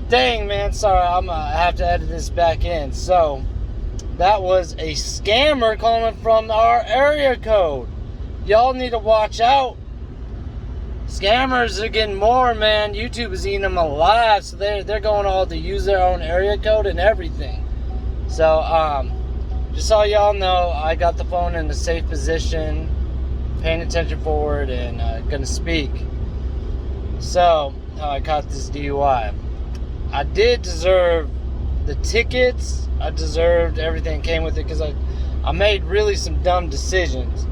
Dang, man, sorry, I have to edit this back in. So, that was a scammer calling from our area code. Y'all need to watch out. Scammers are getting more, man. YouTube is eating them alive, so they're going all to use their own area code and everything. So, just so y'all know, I got the phone in a safe position, paying attention forward, and gonna speak. So, how I caught this DUI. I did deserve the tickets. I deserved everything that came with it because I made really some dumb decisions,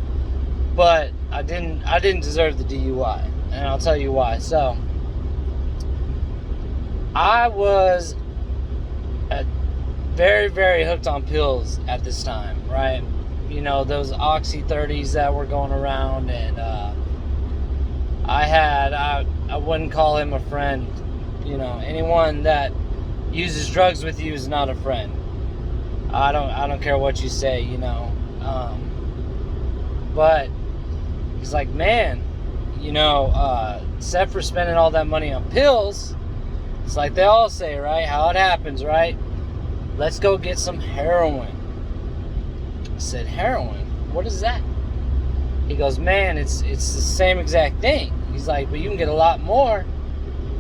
but I didn't deserve the DUI, and I'll tell you why. So I was very, very hooked on pills at this time, right? You know, those Oxy 30s that were going around, and I wouldn't call him a friend. You know, anyone that uses drugs with you is not a friend. I don't care what you say, you know. But he's like, man, you know, except for spending all that money on pills, it's like they all say, right? How it happens, right? Let's go get some heroin. I said, heroin? What is that? He goes, man, it's the same exact thing. He's like, but you can get a lot more,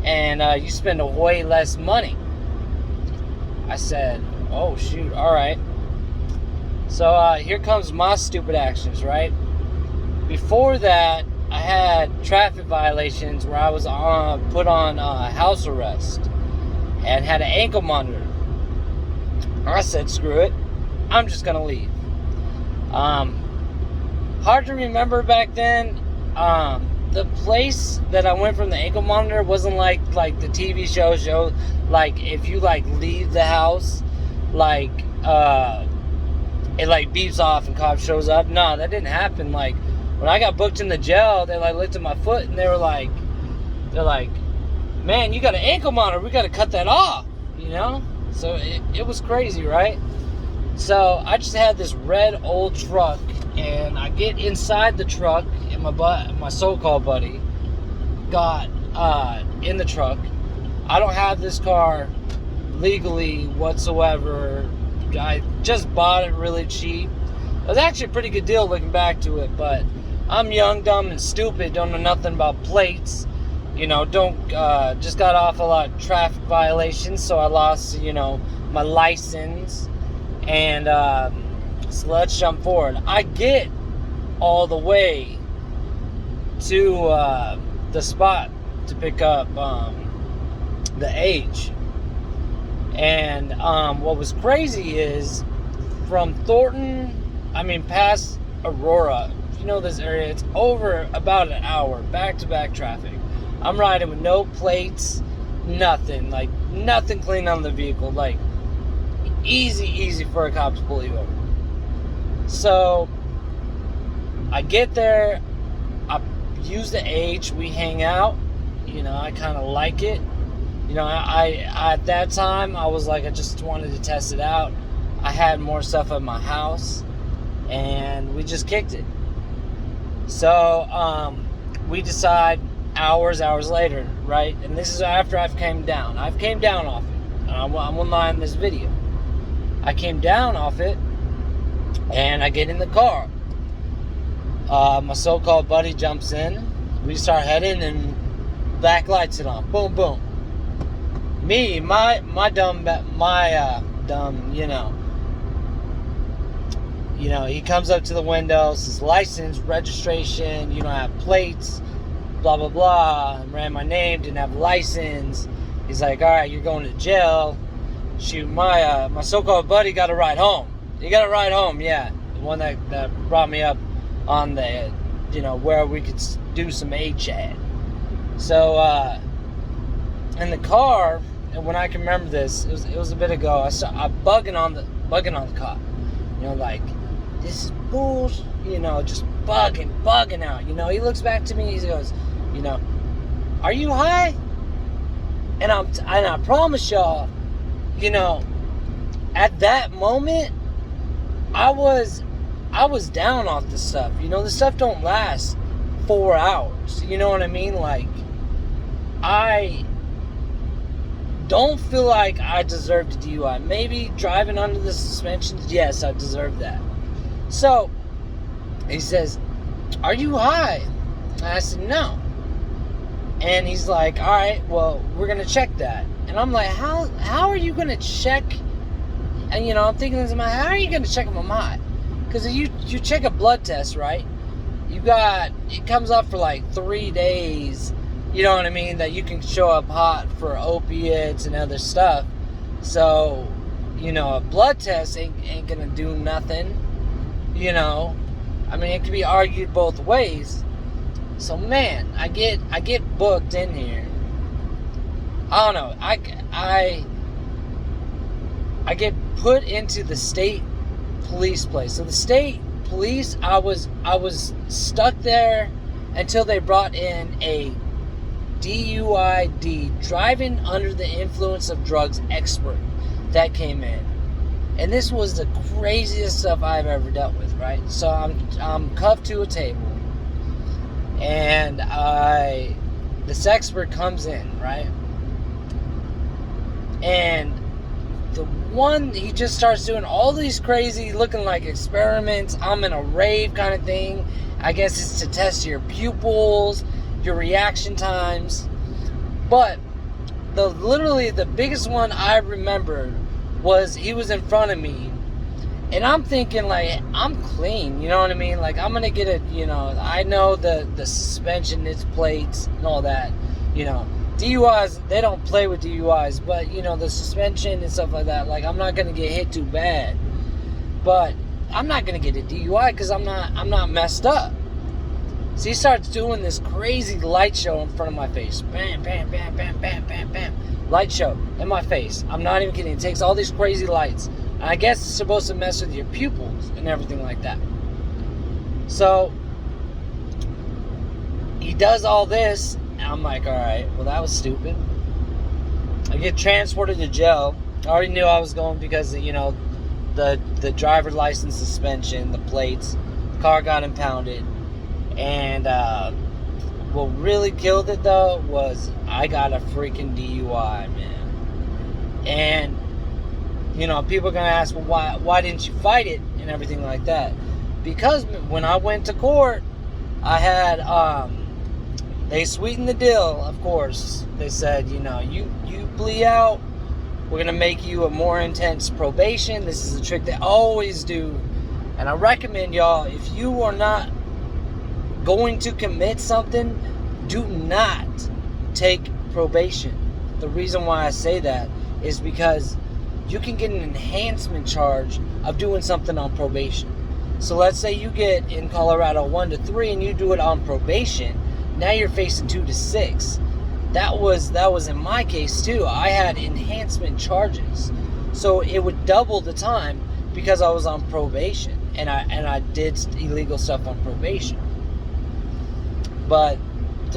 and you spend a way less money. I said, oh shoot, alright. So here comes my stupid actions, right? Before that, I had traffic violations where I was put on house arrest and had an ankle monitor. I said, screw it, I'm just gonna leave. Hard to remember back then. The place that I went from the ankle monitor wasn't like the TV show, like if you like leave the house, like it like beeps off and cop shows up. No, that didn't happen. Like when I got booked in the jail, they like looked at my foot and they're like, man, you got an ankle monitor, we got to cut that off, you know. So it was crazy, right? So I just had this red old truck, and I get inside the truck, and my so-called buddy got in the truck. I don't have this car legally whatsoever. I just bought it really cheap. It was actually a pretty good deal looking back to it, but I'm young, dumb, and stupid, don't know nothing about plates. You know, just got off a lot of traffic violations, so I lost, you know, my license. And so let's jump forward. I get all the way to the spot to pick up the H. And what was crazy is from Thornton, past Aurora, if you know this area, it's over about an hour, back-to-back traffic. I'm riding with no plates, nothing, like nothing clean on the vehicle, like easy for a cop to pull you over. So I get there, I use the H, we hang out, you know, I kind of like it. You know, I at that time, I was like, I just wanted to test it out. I had more stuff at my house, and we just kicked it. So we decide hours later, right? And this is after I've came down. I've came down off it. I won't lie in this video. I came down off it, and I get in the car. My so-called buddy jumps in. We start heading, and black lights it on. Boom, boom. Me, my dumb, you know, he comes up to the window, says license, registration, you don't have plates, blah, blah, blah. Ran my name, didn't have a license. He's like, all right, you're going to jail. Shoot, my so-called buddy got a ride home. He got a ride home, yeah. The one that brought me up on the, you know, where we could do some A-chat. So, in the car, and when I can remember this, it was a bit ago, I bugging on the cop. You know, like, this is bullshit, you know, just bugging out. You know, he looks back to me, he goes, you know, are you high? And I promise y'all, you know, at that moment, I was down off this stuff. You know, this stuff don't last 4 hours. You know what I mean? Like, I don't feel like I deserved a DUI. Maybe driving under the suspension, yes, I deserve that. So he says, "Are you high?" And I said, "No." And he's like, "All right, well, we're gonna check that." And I'm like, how are you gonna check? And I'm thinking this in my head, how are you gonna check if I'm high? Because you check a blood test, right? It comes up for like 3 days, you know what I mean, that you can show up hot for opiates and other stuff. So, a blood test ain't gonna do nothing, I mean, it can be argued both ways. So, man, I get booked in here. I don't know. I get put into the state police place. So the state police, I was stuck there until they brought in a DUID, driving under the influence of drugs expert, that came in. And this was the craziest stuff I've ever dealt with, right? So I'm cuffed to a table, and this expert comes in, right? And he just starts doing all these crazy looking like experiments. I'm in a rave kind of thing. I guess it's to test your pupils, your reaction times. But literally the biggest one I remember was he was in front of me, and I'm thinking like, I'm clean, you know what I mean? Like, I'm gonna get I know the suspension, its plates and all that, DUIs, they don't play with DUIs, but the suspension and stuff like that, like, I'm not gonna get hit too bad, but I'm not gonna get a DUI because I'm not messed up. So he starts doing this crazy light show in front of my face. Bam, bam, bam, bam, bam, bam, bam. Light show in my face. I'm not even kidding. It takes all these crazy lights. And I guess it's supposed to mess with your pupils and everything like that. So he does all this, and I'm like, all right, well, that was stupid. I get transported to jail. I already knew I was going because, the driver license suspension, the plates, the car got impounded. And what really killed it, though, was I got a freaking DUI, man. And, people are going to ask, well, why didn't you fight it and everything like that? Because when I went to court, I had, they sweetened the deal, of course. They said, you plea out, we're going to make you a more intense probation. This is a trick they always do. And I recommend y'all, if you are not going to commit something, do not take probation. The reason why I say that is because you can get an enhancement charge of doing something on probation. So let's say you get in Colorado 1 to 3 and you do it on probation. Now you're facing 2 to 6. That was in my case too. I had enhancement charges, so it would double the time because I was on probation and I did illegal stuff on probation. But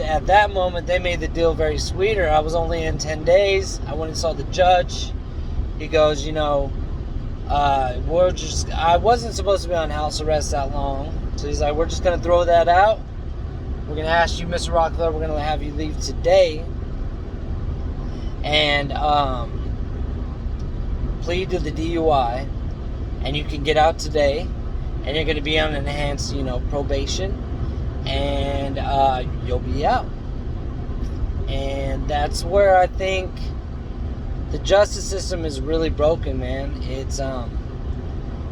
at that moment, they made the deal very sweeter. I was only in 10 days. I went and saw the judge. He goes, I wasn't supposed to be on house arrest that long. So he's like, we're just going to throw that out. We're going to ask you, Mr. Rockefeller, we're going to have you leave today. And plead to the DUI. And you can get out today. And you're going to be on enhanced, probation. And you'll be out. And that's where I think the justice system is really broken, man. It's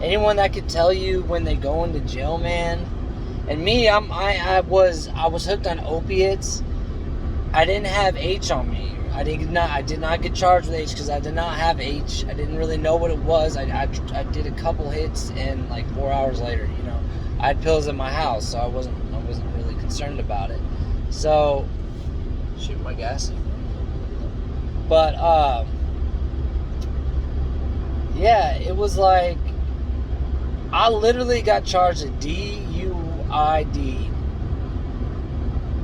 anyone that could tell you when they go into jail, man. And me, I was hooked on opiates. I didn't have H on me. I did not get charged with H because I did not have H. I didn't really know what it was. I did a couple hits, and like 4 hours later, I had pills in my house, so I wasn't really concerned about it. So, shoot my gas. But yeah, it was like I literally got charged a DUID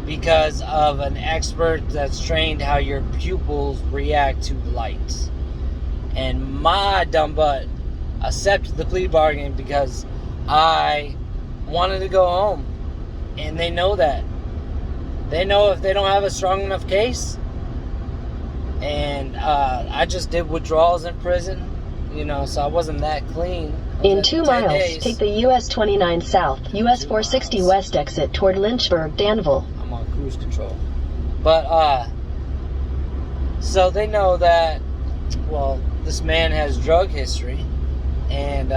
because of an expert that's trained how your pupils react to lights. And my dumb butt accepted the plea bargain because I wanted to go home. And they know that. They know if they don't have a strong enough case, And I just did withdrawals in prison, you know, so I wasn't that clean. In 2 miles, days. take the US 29 South, US 460 miles. West exit toward Lynchburg, Danville. I'm on cruise control. But, so they know that, well, this man has drug history, and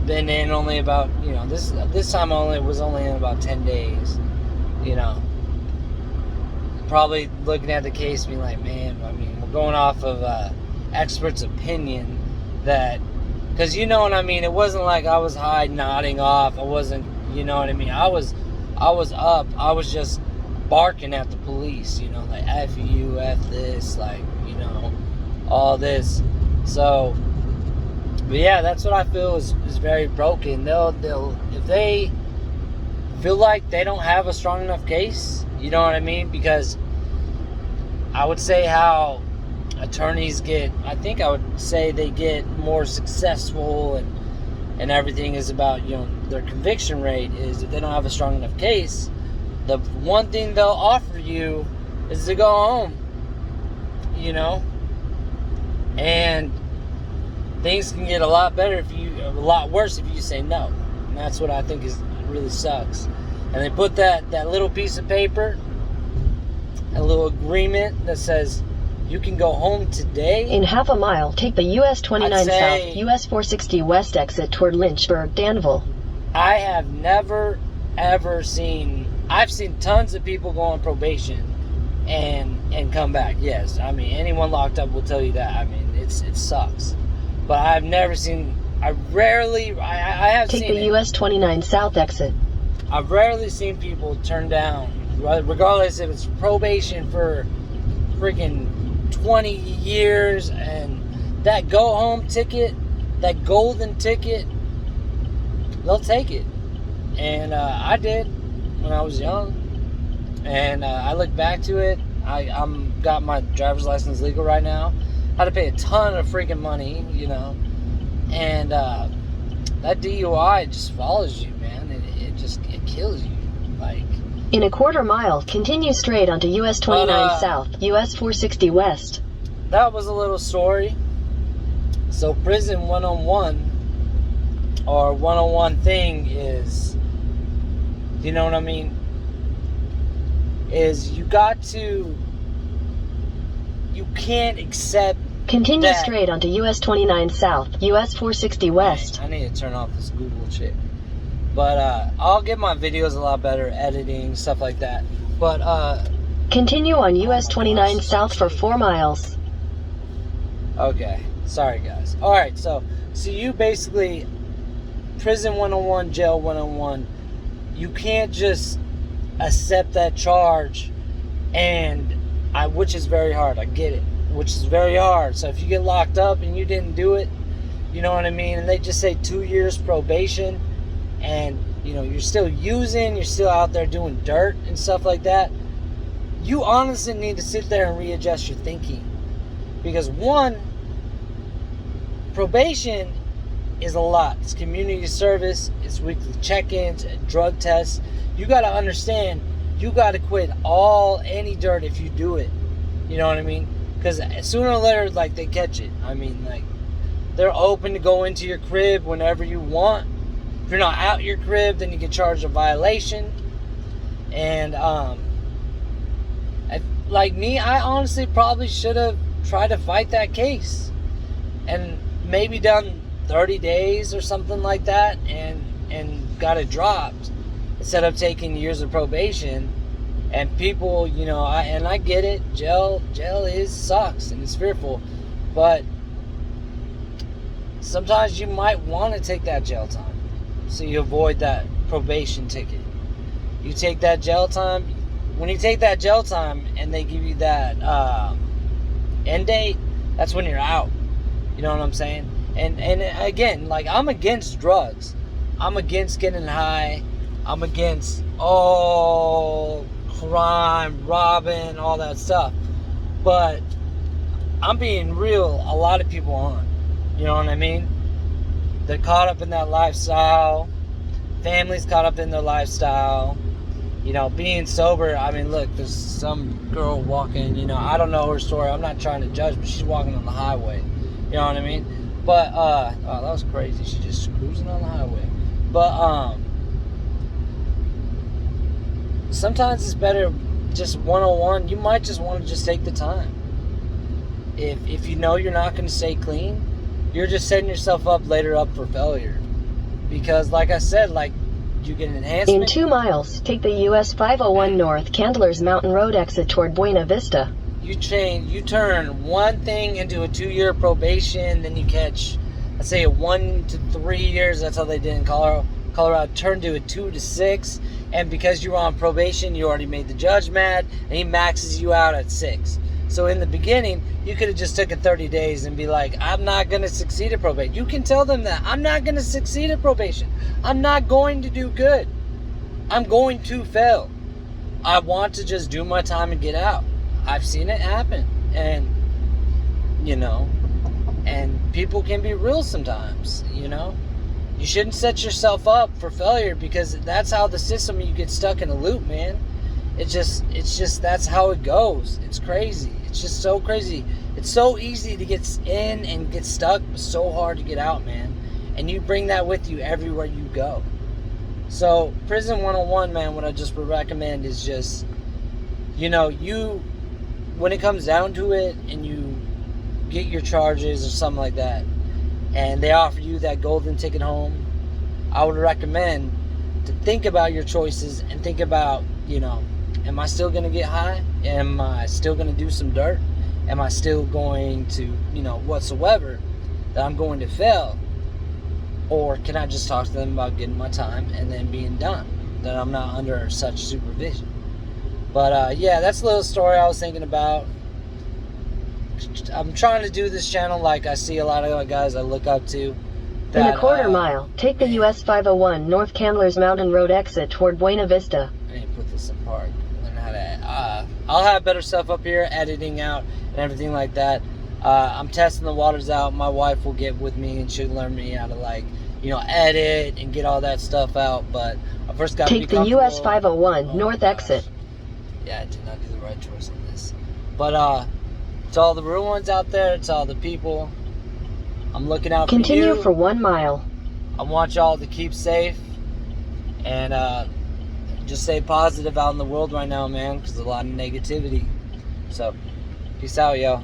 been in only about, you know, this time was only in about 10 days, you know. Probably looking at the case being like, man, I mean, we're going off of experts' opinion that, because you know what I mean, it wasn't like I was high nodding off. I wasn't, you know what I mean, I was up. I was just barking at the police, you know, like F you, F this, like, you know, all this. So, but yeah, that's what I feel is very broken. They'll if they feel like they don't have a strong enough case, you know what I mean? Because I would say how attorneys get, I think I would say they get more successful and everything is about, you know, their conviction rate is if they don't have a strong enough case, the one thing they'll offer you is to go home, you know? And things can get a lot worse if you say no. And that's what I think really sucks. And they put that little piece of paper, a little agreement that says you can go home today. In half a mile, take the US 29 South, US 460 West exit toward Lynchburg, Danville. I have never, ever seen, I've seen tons of people go on probation and come back. Yes, I mean, anyone locked up will tell you that. I mean, it sucks. But I've never seen, I have take seen the US 29 South exit. I've rarely seen people turn down, regardless if it's probation for freaking 20 years and that go home ticket, that golden ticket, they'll take it. And I did when I was young. And I look back to it. I'm got my driver's license legal right now. I had to pay a ton of freaking money, you know. And that DUI just follows you, man. It kills you. Like, in a quarter mile, continue straight onto US 29 South, US 460 West. That was a little story. So prison 101 or 101 thing is, you know what I mean? Is you can't accept. Continue straight onto US 29 South, US 460 West. I need to turn off this Google shit. But I'll get my videos a lot better, editing, stuff like that. But continue on US 29 South for 4 miles. Okay, sorry guys. Alright, so you basically, prison 101, jail 101, you can't just accept that charge, and which is very hard, I get it, which is very hard. So if you get locked up and you didn't do it, you know what I mean, and they just say 2 years probation, and you know you're still using, you're still out there doing dirt and stuff like that, you honestly need to sit there and readjust your thinking. Because one, probation is a lot. It's community service, it's weekly check-ins, drug tests. You got to understand, you got to quit any dirt if you do it. You know what I mean? Because sooner or later, like, they catch it. I mean, like, they're open to go into your crib whenever you want. If you're not out your crib, then you get charged a violation. And like me, I honestly probably should have tried to fight that case and maybe done 30 days or something like that and got it dropped instead of taking years of probation. And people, you know, I get it, jail sucks and it's fearful, but sometimes you might want to take that jail time so you avoid that probation ticket. You take that jail time. When you take that jail time and they give you that end date, that's when you're out. You know what I'm saying? And again, like, I'm against drugs. I'm against getting high. I'm against all crime, robbing, all that stuff. But I'm being real, a lot of people aren't. You know what I mean? They're caught up in that lifestyle. Families caught up in their lifestyle. You know, being sober, I mean, look, there's some girl walking, you know, I don't know her story. I'm not trying to judge, but she's walking on the highway. You know what I mean? But, oh, that was crazy. She's just cruising on the highway. But, sometimes it's better just one-on-one. You might just want to just take the time. If you know you're not going to stay clean, you're just setting yourself up later up for failure. Because, like I said, like, you get an enhancement. In 2 miles, take the US 501 North Candler's Mountain Road exit toward Buena Vista. You turn one thing into a 2-year probation, then you catch, let's say, a 1 to 3 years. That's how they did in Colorado. Turned to a 2 to 6, and because you were on probation, you already made the judge mad, and he maxes you out at 6. So in the beginning, you could have just took it 30 days and be like, I'm not going to succeed at probation. You can tell them that. I'm not going to succeed at probation. I'm not going to do good. I'm going to fail. I want to just do my time and get out. I've seen it happen. And, you know, and people can be real sometimes, you know. You shouldn't set yourself up for failure, because that's how the system, you get stuck in a loop, man. It's just that's how it goes. It's crazy. It's just so crazy. It's so easy to get in and get stuck, but so hard to get out, man. And you bring that with you everywhere you go. So, Prison 101, man, what I just would recommend is just, you know, when it comes down to it and you get your charges or something like that, and they offer you that golden ticket home, I would recommend to think about your choices and think about, you know, am I still going to get high? Am I still going to do some dirt? Am I still going to, you know, whatsoever, that I'm going to fail? Or can I just talk to them about getting my time and then being done? That I'm not under such supervision. But, yeah, that's a little story I was thinking about. I'm trying to do this channel like I see a lot of guys I look up to. In a quarter mile, take the US 501 North Candler's Mountain Road exit toward Buena Vista. I need to put this in park. Learn how to. I'll have better stuff up here, editing out and everything like that. I'm testing the waters out. My wife will get with me and she'll learn me how to, like, you know, edit and get all that stuff out. But I first got to take the US 501 North exit. Yeah, I did not do the right choice on this. But to all the real ones out there, to all the people, I'm looking out for you. Continue for 1 mile. I want y'all to keep safe and just stay positive out in the world right now, man, because there's a lot of negativity. So, peace out, yo.